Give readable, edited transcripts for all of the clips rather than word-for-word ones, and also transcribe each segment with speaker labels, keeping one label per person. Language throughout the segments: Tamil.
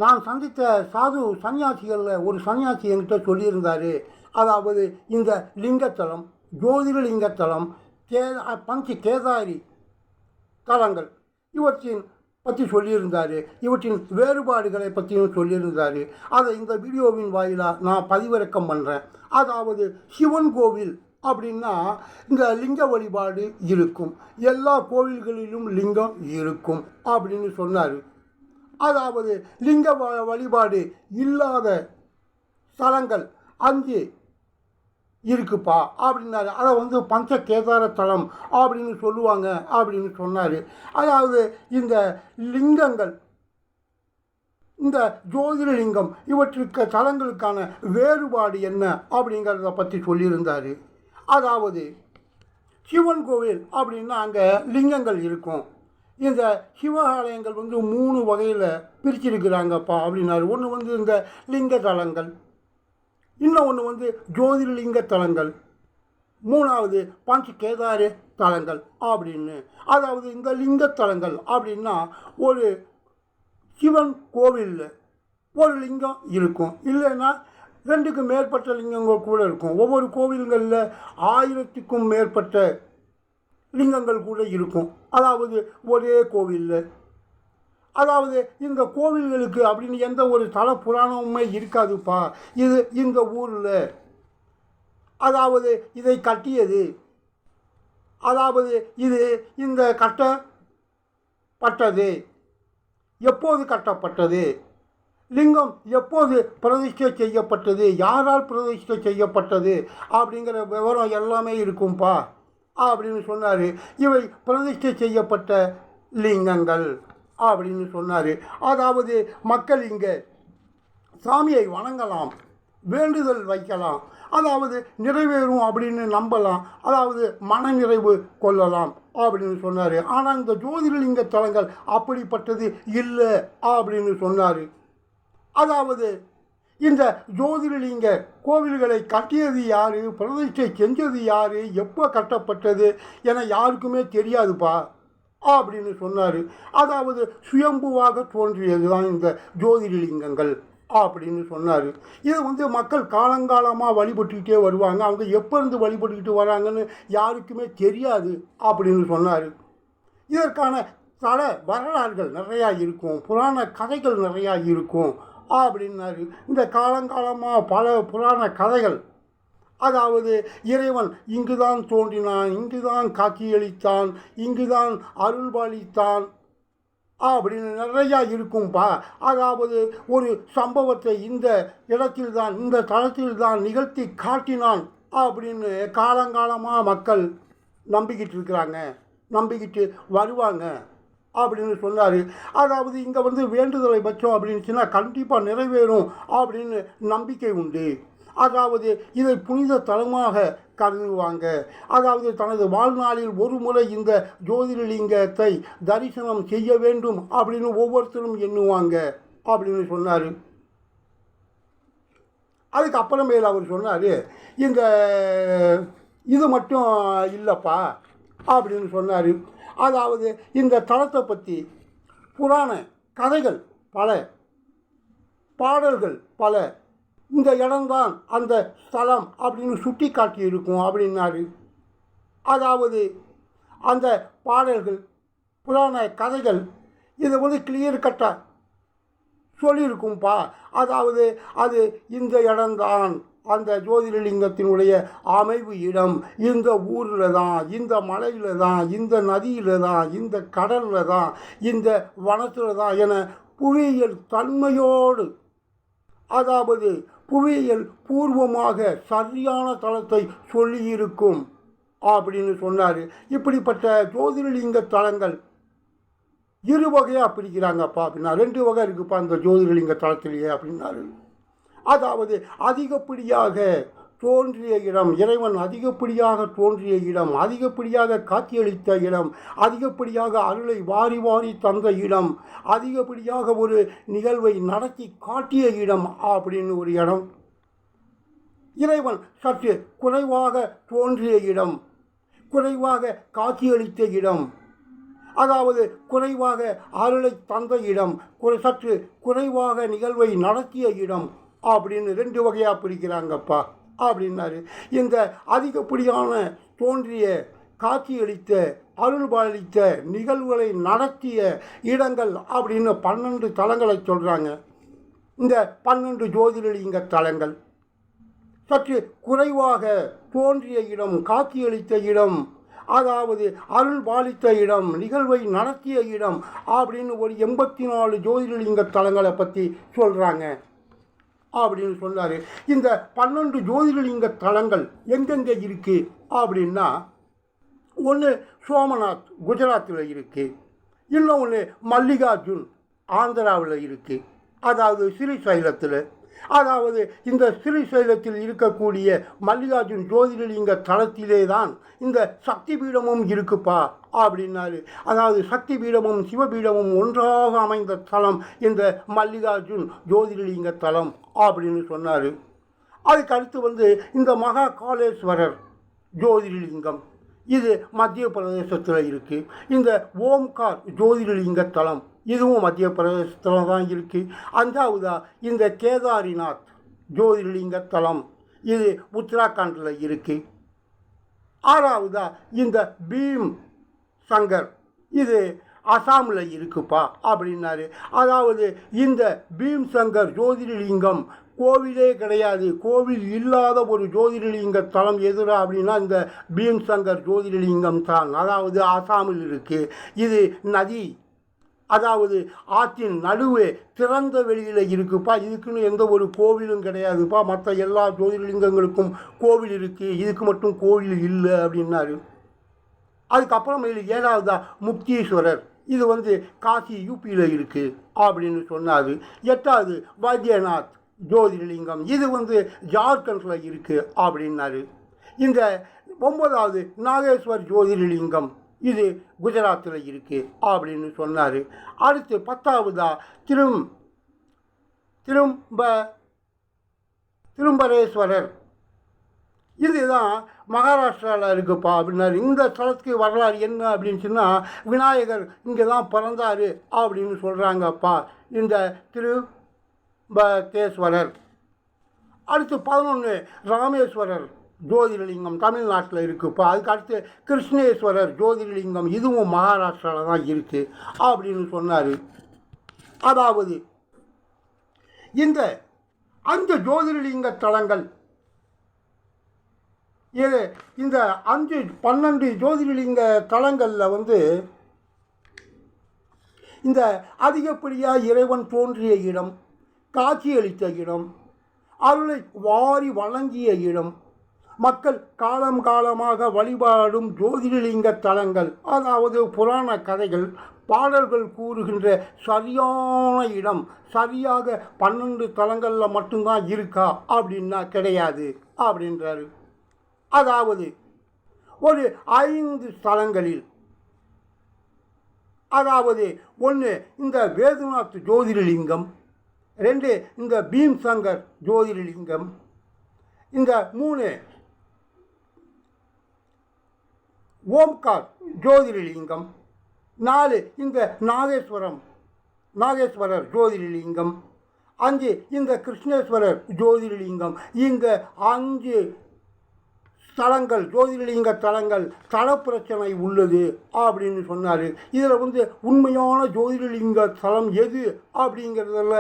Speaker 1: நான் சந்தித்த சாது சன்னியாசிகளில் ஒரு சன்னியாசி என்கிட்ட சொல்லியிருந்தார். அதாவது இந்த லிங்கத்தலம், ஜோதிர்லிங்கத்தலம், பஞ்ச கேதாரி தலங்கள் இவற்றின் பற்றி சொல்லியிருந்தார். இவற்றின் வேறுபாடுகளை பற்றியும் சொல்லியிருந்தார். அதை இந்த வீடியோவின் வாயிலாக நான் பதிவிறக்கம் பண்ணுறேன். அதாவது சிவன் கோவில் அப்படின்னா இந்த லிங்க வழிபாடு இருக்கும், எல்லா கோவில்களிலும் லிங்கம் இருக்கும் அப்படின்னு சொன்னார். அதாவது லிங்க வழிபாடு இல்லாத ஸ்தலங்கள் 5 இருக்குப்பா அப்படின்னாரு. அதை பஞ்ச கேதார தலம் அப்படின்னு சொல்லுவாங்க அப்படின்னு சொன்னார். அதாவது இந்த லிங்கங்கள், இந்த ஜோதிர்லிங்கம் இவற்றுக்கு தலங்களுக்கான வேறுபாடு என்ன அப்படிங்கிறத பற்றி சொல்லியிருந்தார். அதாவது சிவன் கோவில் அப்படின்னா அங்கே லிங்கங்கள் இருக்கும். இந்த சிவாலயங்கள் 3 வகையில் பிரிச்சிருக்கிறாங்கப்பா அப்படின்னாரு. ஒன்று இந்த லிங்க தலங்கள், இன்னொன்று ஜோதிர்லிங்க தலங்கள், 3வது பஞ்ச கேதார தலங்கள் அப்படின்னு. அதாவது இந்த லிங்கத்தலங்கள் அப்படின்னா ஒரு சிவன் கோவிலில் ஒரு லிங்கம் இருக்கும், இல்லைன்னா 2க்கும் மேற்பட்ட லிங்கங்கள் கூட இருக்கும். ஒவ்வொரு கோவில்களில் 1000க்கும் மேற்பட்ட லிங்கங்கள் கூட இருக்கும். அதாவது ஒரே கோவிலில், அதாவது இந்த கோவில்களுக்கு அப்படின்னு எந்த ஒரு தல புராணமுமே இருக்காதுப்பா. இது இந்த ஊரில், அதாவது இதை கட்டியது, அதாவது இது இந்த கட்டப்பட்டது, எப்போது கட்டப்பட்டது, லிங்கம் எப்போது பிரதிஷ்டை செய்யப்பட்டது, யாரால் பிரதிஷ்டை செய்யப்பட்டது அப்படிங்கிற விவரம் எல்லாமே இருக்கும்பா அப்படின்னு சொன்னார். இவை பிரதிஷ்டை செய்யப்பட்ட லிங்கங்கள் அப்படின்னு சொன்னார். அதாவது மக்கள் இங்கே சாமியை வணங்கலாம், வேண்டுதல் வைக்கலாம், அதாவது நிறைவேறும் அப்படின்னு நம்பலாம், அதாவது மனநிறைவு கொள்ளலாம் அப்படின்னு சொன்னார். ஆனால் இந்த ஜோதிர்லிங்க தலங்கள் அப்படிப்பட்டது இல்லை அப்படின்னு சொன்னார். அதாவது இந்த ஜோதிர்லிங்க கோவில்களை கட்டியது யார், பிரதிஷ்டை செஞ்சது யார், எப்போ கட்டப்பட்டது என யாருக்குமே தெரியாதுப்பா அப்படின்னு சொன்னார். அதாவது சுயம்புவாக தோன்றியது தான் இந்த ஜோதிர்லிங்கங்கள் அப்படின்னு சொன்னார். இது மக்கள் காலங்காலமாக வழிபட்டுக்கிட்டே வருவாங்க. அவங்க எப்போ இருந்து வழிபட்டுக்கிட்டு வராங்கன்னு யாருக்குமே தெரியாது அப்படின்னு சொன்னார். இதற்கான பல வரலாறுகள் நிறையா இருக்கும், புராண கதைகள் நிறையா இருக்கும் அப்படின்னாரு. இந்த காலங்காலமாக பல புராண கதைகள், அதாவது இறைவன் இங்குதான் தோன்றினான், இங்குதான் காட்சியளித்தான், இங்குதான் அருள்பாலித்தான் அப்படின்னு நிறையா இருக்கும்பா. அதாவது ஒரு சம்பவத்தை இந்த இடத்தில்தான், இந்த தளத்தில்தான் நிகழ்த்தி காட்டினான் அப்படின்னு காலங்காலமாக மக்கள் நம்பிக்கிட்டு இருக்கிறாங்க, நம்பிக்கிட்டு வருவாங்க அப்படின்னு சொன்னார். அதாவது இங்கே வேண்டுதலை வச்சோம் அப்படின்னுச்சுன்னா கண்டிப்பாக நிறைவேறும் அப்படின்னு நம்பிக்கை உண்டு. அதாவது இதை புனித தலமாக கருதுவாங்க. அதாவது தனது வாழ்நாளில் ஒரு முறை இந்த ஜோதிர்லிங்கத்தை தரிசனம் செய்ய வேண்டும் அப்படின்னு ஒவ்வொருத்தரும் எண்ணுவாங்க அப்படின்னு சொன்னார். அதுக்கப்புறமேல் அவர் சொன்னார், இந்த இது மட்டும் இல்லைப்பா அப்படின்னு சொன்னார். அதாவது இந்த தலத்தை பற்றி புராண கதைகள் பல, பாடல்கள் பல, இந்த இடம்தான் அந்த ஸ்தலம் அப்படின்னு சுட்டி காட்டி இருக்கும் அப்படின்னாரு. அதாவது அந்த பாடல்கள், புராண கதைகள் இதை கிளியர் கட்டாக சொல்லியிருக்கும்பா. அதாவது அது இந்த இடம்தான் அந்த ஜோதிர்லிங்கத்தினுடைய அமைவு இடம், இந்த ஊரில் தான், இந்த மலையில் தான், இந்த நதியில் தான், இந்த கடலில் தான், இந்த வனத்தில் தான் என புவியியல் தன்மையோடு, அதாவது புவியியல் பூர்வமாக சரியான தலத்தை சொல்லியிருக்கும் அப்படின்னு சொன்னார். இப்படிப்பட்ட ஜோதிர்லிங்க தலங்கள் 2 வகையாக பிரிக்கிறாங்கப்பா அப்படின்னா. 2 வகை இருக்குப்பா இந்த ஜோதிர்லிங்க தலத்திலேயே அப்படின்னாரு. அதாவது அதிகப்படியாக தோன்றிய இடம், இறைவன் அதிகப்படியாக தோன்றிய இடம், அதிகப்படியாக காட்சியளித்த இடம், அதிகப்படியாக அருளை வாரி வாரி தந்த இடம், அதிகப்படியாக ஒரு நிகழ்வை நடத்தி காட்டிய இடம் அப்படின்னு ஒரு இடம். இறைவன் சற்று குறைவாக தோன்றிய இடம், குறைவாக காட்சியளித்த இடம், அதாவது குறைவாக அருளை தந்த இடம், சற்று குறைவாக நிகழ்வை நடத்திய இடம் அப்படின்னு 2 வகையாக பிரிக்கிறாங்கப்பா அப்படின்னாரு. இந்த அதிகப்படியான தோன்றிய, காட்சியளித்த, அருள்பாலித்த, நிகழ்வுகளை நடத்திய இடங்கள் அப்படின்னு 12 தலங்களை சொல்கிறாங்க. இந்த 12 ஜோதிர்லிங்க தலங்கள் சற்று குறைவாக தோன்றிய இடம், காட்சியளித்த இடம், அதாவது அருள் பாலித்த இடம், நிகழ்வை நடத்திய இடம் அப்படின்னு ஒரு 84 ஜோதிர்லிங்க தலங்களை பற்றி சொல்கிறாங்க அப்படின்னு சொன்னார். இந்த 12 ஜோதிர்லிங்க தலங்கள் எங்கெங்கே இருக்குது அப்படின்னா, ஒன்று சோமநாத் குஜராத்தில் இருக்குது, இன்னொன்று மல்லிகார்ஜுன் ஆந்திராவில் இருக்குது, அதாவது ஸ்ரீசைலத்தில். அதாவது இந்த ஸ்ரீசைலத்தில் இருக்கக்கூடிய மல்லிகார்ஜுன் ஜோதிர்லிங்க தலத்திலே தான் இந்த சக்தி பீடமும் இருக்குப்பா அப்படின்னாரு. அதாவது சக்தி பீடமும் சிவபீடமும் ஒன்றாக அமைந்த தலம் இந்த மல்லிகார்ஜுன் ஜோதிர்லிங்க தலம் அப்படின்னு சொன்னார். அதுக்கு அடுத்து இந்த மகா காலேஸ்வரர் ஜோதிர்லிங்கம், இது மத்திய பிரதேசத்தில் இருக்குது. இந்த ஓம்கார் ஜோதிர்லிங்க தலம், இதுவும் மத்திய பிரதேசத்தில் தான் இருக்குது. 5வதா இந்த கேதாரிநாத் ஜோதிர்லிங்க தலம், இது உத்தராகண்டில் இருக்குது. 6வதா இந்த பீம் சங்கர், இது அசாமில் இருக்குப்பா அப்படின்னாரு. அதாவது இந்த பீம் சங்கர் ஜோதிர்லிங்கம் கோவிலே கிடையாது, கோவில் இல்லாத ஒரு ஜோதிர்லிங்க தலம் எதுரா அப்படின்னா இந்த பீம் சங்கர் ஜோதிர்லிங்கம் தான். அதாவது ஆசாமில் இருக்குது. இது நதி, அதாவது ஆற்றின் நடுவே திறந்த வெளியில் இருக்குப்பா. இதுக்குன்னு எந்த ஒரு கோவிலும் கிடையாதுப்பா. மற்ற எல்லா ஜோதிர்லிங்கங்களுக்கும் கோவில் இருக்குது, இதுக்கு மட்டும் கோவில் இல்லை அப்படின்னாரு. அதுக்கப்புறம் 7வதா முக்தீஸ்வரர், இது காசி யூபியில் இருக்குது அப்படின்னு சொன்னார். 8வது வைத்தியநாத் ஜோதிர்லிங்கம், இது ஜார்க்கண்டில் இருக்குது அப்படின்னாரு. இந்த 9வது நாகேஸ்வர் ஜோதிர்லிங்கம், இது குஜராத்தில் இருக்குது அப்படின்னு சொன்னார். அடுத்து 10வதா திரும்பரேஸ்வரர், இதுதான் மகாராஷ்டிராவில் இருக்குப்பா அப்படின்னாரு. இந்த ஸ்தலத்துக்கு வரலாறு என்ன அப்படின்னு சொன்னால், விநாயகர் இங்கே தான் பிறந்தார் அப்படின்னு சொல்கிறாங்கப்பா இந்த திரும்பகேஸ்வரர். அடுத்து 11 ராமேஸ்வரர் ஜோதிர்லிங்கம், தமிழ்நாட்டில் இருக்குப்பா. அதுக்கு அடுத்து கிருஷ்ணேஸ்வரர் ஜோதிர்லிங்கம், இதுவும் மகாராஷ்டிராவில் தான் இருக்குது அப்படின்னு சொன்னார். அதாவது இந்த 5 ஜோதிர்லிங்க தலங்கள், இந்த 12 ஜோதிர்லிங்க தலங்களில் இந்த அதிகப்படியாக இறைவன் தோன்றிய இடம், காட்சியளித்த இடம், அருளை வாரி வழங்கிய இடம், மக்கள் காலம் காலமாக வழிபாடும் ஜோதிர்லிங்க தலங்கள், அதாவது புராண கதைகள், பாடல்கள் கூறுகின்ற சரியான இடம் சரியாக 12 தலங்களில் மட்டும்தான் இருக்கா அப்படின்னா கிடையாது அப்படின்றாரு. அதாவது ஒரு 5 ஸ்தலங்களில், அதாவது 1 இந்த வேதுநாத் ஜோதிர்லிங்கம், 2 இந்த பீம் சங்கர் ஜோதிர்லிங்கம், இந்த 3 ஓம்கார் ஜோதிர்லிங்கம், 4 இந்த நாகேஸ்வரர் ஜோதிர்லிங்கம், 5 இந்த கிருஷ்ணேஸ்வரர் ஜோதிர்லிங்கம். இந்த 5 ஸ்தலங்கள், ஜோதிர்லிங்க தலங்கள் தல பிரச்சனை உள்ளது அப்படின்னு சொன்னார். இதில் உண்மையான ஜோதிர்லிங்க தலம் எது அப்படிங்கிறதுல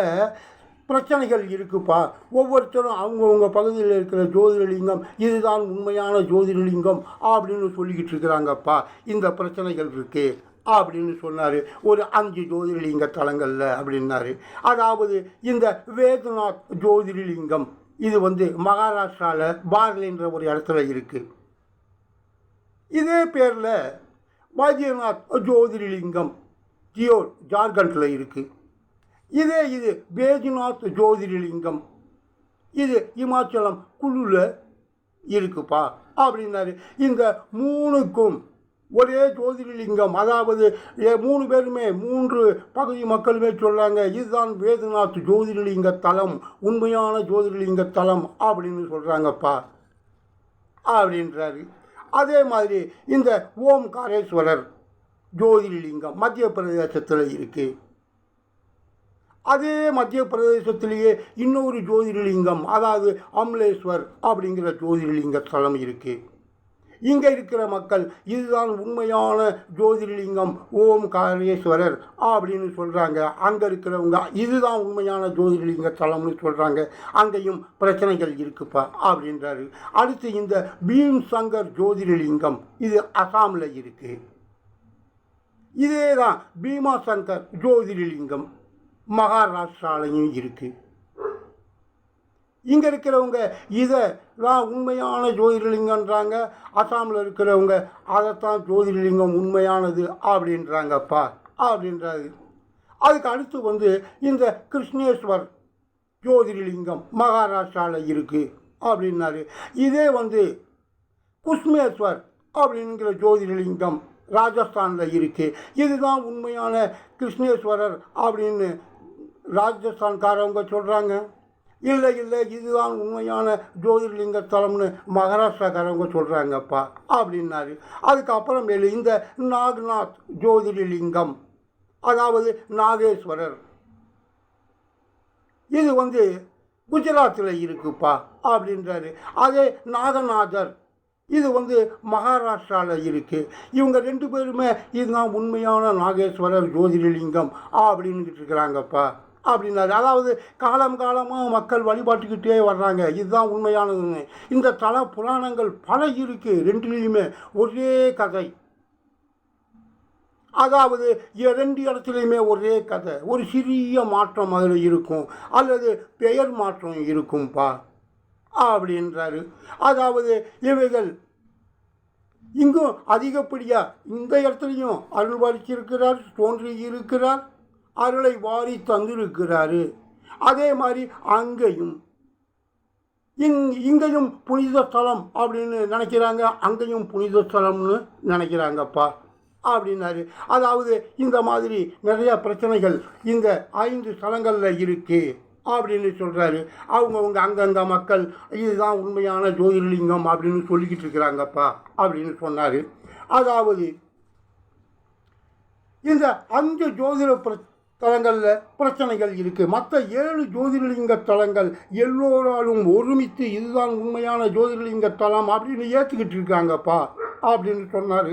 Speaker 1: பிரச்சனைகள் இருக்குப்பா. ஒவ்வொருத்தரும் அவங்கவுங்க பகுதியில் இருக்கிற ஜோதிர்லிங்கம் இதுதான் உண்மையான ஜோதிர்லிங்கம் அப்படின்னு சொல்லிக்கிட்டு இருக்கிறாங்கப்பா. இந்த பிரச்சனைகள் இருக்குது அப்படின்னு சொன்னார். ஒரு 5 ஜோதிர்லிங்க தலங்களில் அப்படின்னாரு. அதாவது இந்த வேதுநாத் ஜோதிர்லிங்கம், இது மகாராஷ்டிராவில் பார்லின்ற ஒரு இடத்துல இருக்குது. இதே பேரில் வைத்தியநாத் ஜோதிர்லிங்கம் ஜார்க்கண்டில் இருக்குது. இது பேஜுநாத் ஜோதிர்லிங்கம், இது இமாச்சலம் குழுவில் இருக்குப்பா அப்படின்னாரு. இந்த 3க்கும் ஒரே ஜோதிர்லிங்கம், அதாவது 3 பேருமே 3 பகுதி மக்களுமே சொல்கிறாங்க இதுதான் வேதுநாத் ஜோதிர்லிங்க தலம், உண்மையான ஜோதிர்லிங்க தலம் அப்படின்னு சொல்கிறாங்கப்பா அப்படின்றாரு. அதே மாதிரி இந்த ஓம்காரேஸ்வரர் ஜோதிர்லிங்கம் மத்திய பிரதேசத்தில் இருக்குது. அதே மத்திய பிரதேசத்திலேயே இன்னொரு ஜோதிர்லிங்கம், அதாவது அம்லேஸ்வர் அப்படிங்கிற ஜோதிர்லிங்க ஸ்தலம் இருக்குது. இங்கே இருக்கிற மக்கள் இதுதான் உண்மையான ஜோதிர்லிங்கம் ஓம்காரேஸ்வரர் அப்படின்னு சொல்கிறாங்க. அங்கே இருக்கிறவங்க இதுதான் உண்மையான ஜோதிர்லிங்க ஸ்தலம்னு சொல்கிறாங்க. அங்கேயும் பிரச்சனைகள் இருக்குப்பா அப்படின்றாரு. அடுத்து இந்த பீம் சங்கர் ஜோதிர்லிங்கம், இது அசாமில் இருக்குது. இதே தான் பீமா சங்கர் ஜோதிர்லிங்கம் மகாராஷ்டிராலையும் இருக்குது. இங்கே இருக்கிறவங்க இதை தான் உண்மையான ஜோதிர்லிங்கன்றாங்க. அசாமில் இருக்கிறவங்க அதைத்தான் ஜோதிர்லிங்கம் உண்மையானது அப்படின்றாங்கப்பா அப்படின்றாரு. அதுக்கு அடுத்து இந்த கிருஷ்ணேஸ்வர் ஜோதிர்லிங்கம் மகாராஷ்டிராவில் இருக்குது அப்படின்னாரு. இதே குஷ்மேஸ்வர் அப்படிங்கிற ஜோதிர்லிங்கம் ராஜஸ்தானில் இருக்குது. இதுதான் உண்மையான கிருஷ்ணேஸ்வரர் அப்படின்னு ராஜஸ்தான்காரவங்க சொல்கிறாங்க. இல்லை இதுதான் உண்மையான ஜோதிர்லிங்க ஸ்தலம்னு மகாராஷ்டிராக்காரவங்க சொல்கிறாங்கப்பா அப்படின்னாரு. அதுக்கப்புறமேலு இந்த நாக்நாத் ஜோதிர்லிங்கம், அதாவது நாகேஸ்வரர், இது குஜராத்தில் இருக்குப்பா அப்படின்றாரு. அதே நாகநாதர், இது மகாராஷ்டிராவில் இருக்குது. இவங்க ரெண்டு பேருமே இதுதான் உண்மையான நாகேஸ்வரர் ஜோதிர்லிங்கம் அப்படின்னுக்கிட்டு இருக்கிறாங்கப்பா அப்படின்னாரு. அதாவது காலமாக மக்கள் வழிபாட்டுக்கிட்டே வர்றாங்க, இதுதான் உண்மையானதுன்னு. இந்த தல புராணங்கள் பல இருக்குது, ரெண்டுலேயுமே ஒரே கதை. அதாவது இரண்டு இடத்துலையுமே ஒரே கதை, ஒரு சிறிய மாற்றம் அதில் இருக்கும் அல்லது பெயர் மாற்றம் இருக்கும்பா அப்படின்றாரு. அதாவது இவைகள் இங்கும் அதிகப்படியாக இந்த இடத்துலையும் அருள்வாளிச்சிருக்கிறார், தோன்றி இருக்கிறார், அருளை வாரி தந்திருக்கிறாரு. அதே மாதிரி அங்கேயும் இங்கேயும் புனித ஸ்தலம் அப்படின்னு நினைக்கிறாங்க, அங்கேயும் புனித ஸ்தலம்னு நினைக்கிறாங்கப்பா அப்படின்னாரு. அதாவது இந்த மாதிரி நிறையா பிரச்சனைகள் இந்த 5 ஸ்தலங்களில் இருக்குது அப்படின்னு சொல்கிறாரு. அவங்கவுங்க அங்கங்கே மக்கள் இதுதான் உண்மையான ஜோதிர்லிங்கம் அப்படின்னு சொல்லிக்கிட்டு இருக்கிறாங்கப்பா அப்படின்னு சொன்னார். அதாவது இந்த 5 ஜோதிட தலங்களில் பிரச்சனைகள் இருக்குது. மற்ற 7 ஜோதிர்லிங்க தலங்கள் எல்லோராலும் ஒருமித்து இதுதான் உண்மையான ஜோதிர்லிங்க தலம் அப்படின்னு ஏற்றுக்கிட்டு இருக்காங்கப்பா அப்படின்னு சொன்னார்.